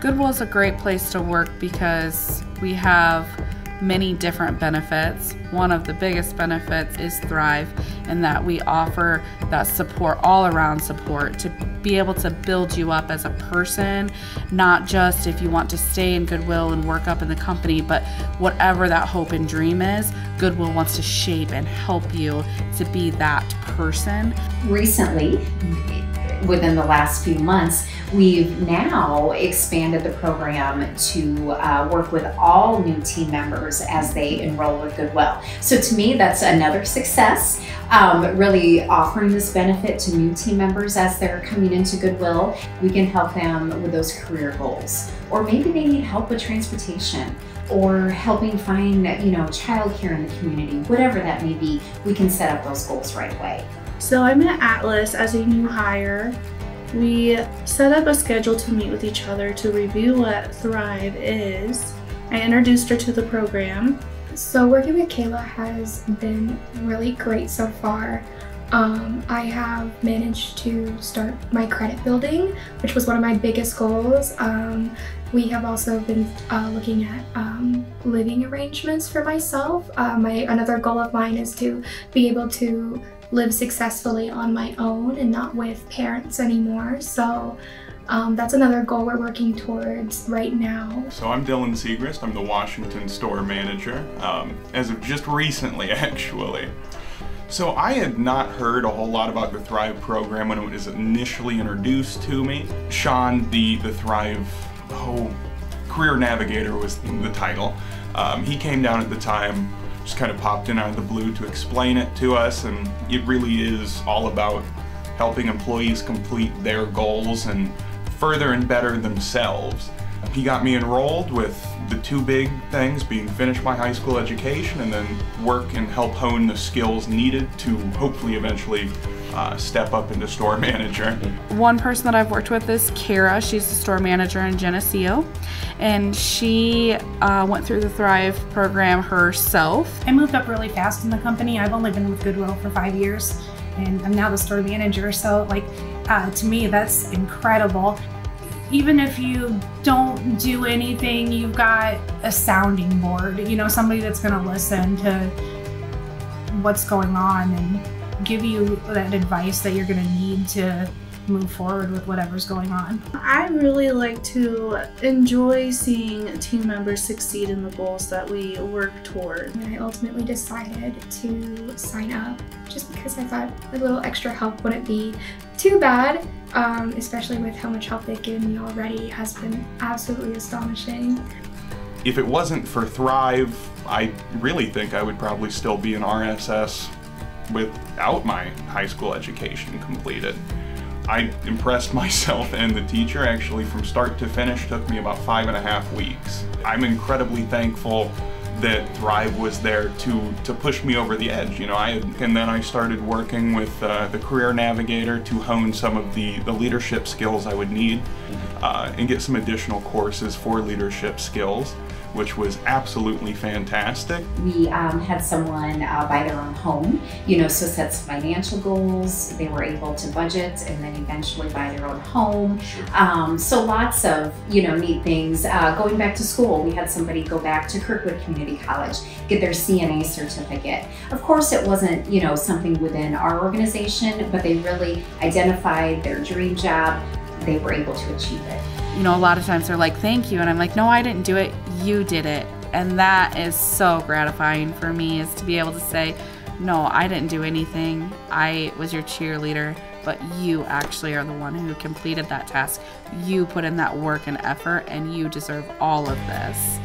Goodwill is a great place to work because we have many different benefits. One of the biggest benefits is Thrive, in that we offer that support, all around support, to be able to build you up as a person, not just if you want to stay in Goodwill and work up in the company, but whatever that hope and dream is, Goodwill wants to shape and help you to be that person. Recently, within the last few months, we've now expanded the program to work with all new team members as they enroll with Goodwill. So to me, that's another success, really offering this benefit to new team members as they're coming into Goodwill. We can help them with those career goals, or maybe they need help with transportation, or helping find, childcare in the community. Whatever that may be, we can set up those goals right away. So I met Atlas as a new hire. We set up a schedule to meet with each other to review what Thrive is. I introduced her to the program. So working with Kayla has been really great so far. I have managed to start my credit building, which was one of my biggest goals. We have also been looking at living arrangements for myself. Another goal of mine is to be able to live successfully on my own and not with parents anymore. So that's another goal we're working towards right now. So I'm Dylan Segrist. I'm the Washington store manager, as of just recently, actually. So I had not heard a whole lot about the Thrive program when it was initially introduced to me. Sean, the Thrive career navigator was the title. He came down at the time, just kind of popped in out of the blue to explain it to us, and it really is all about helping employees complete their goals and further and better themselves. He got me enrolled with the two big things being finish my high school education and then work and help hone the skills needed to hopefully eventually step up into store manager. One person that I've worked with is Kara. She's the store manager in Geneseo, and she went through the Thrive program herself. I moved up really fast in the company. I've only been with Goodwill for 5 years, and I'm now the store manager, so to me that's incredible. Even if you don't do anything, you've got a sounding board, somebody that's going to listen to what's going on and give you that advice that you're going to need to move forward with whatever's going on. I really like to enjoy seeing team members succeed in the goals that we work toward. And I ultimately decided to sign up just because I thought a little extra help wouldn't be too bad, especially with how much help they've given me already has been absolutely astonishing. If it wasn't for Thrive, I really think I would probably still be an RSS without my high school education completed. I impressed myself and the teacher. Actually, from start to finish took me about 5.5 weeks. I'm incredibly thankful that Thrive was there to push me over the edge. And then I started working with the Career Navigator to hone some of the leadership skills I would need and get some additional courses for leadership skills, which was absolutely fantastic. We had someone buy their own home, so set some financial goals. They were able to budget and then eventually buy their own home. So lots of, neat things. Going back to school, we had somebody go back to Kirkwood Community College, get their CNA certificate. Of course, it wasn't, something within our organization, but they really identified their dream job. They were able to achieve it. A lot of times they're like, thank you, and I'm like, no, I didn't do it, you did it. And that is so gratifying for me, is to be able to say, no, I didn't do anything, I was your cheerleader, but you actually are the one who completed that task. You put in that work and effort, and you deserve all of this.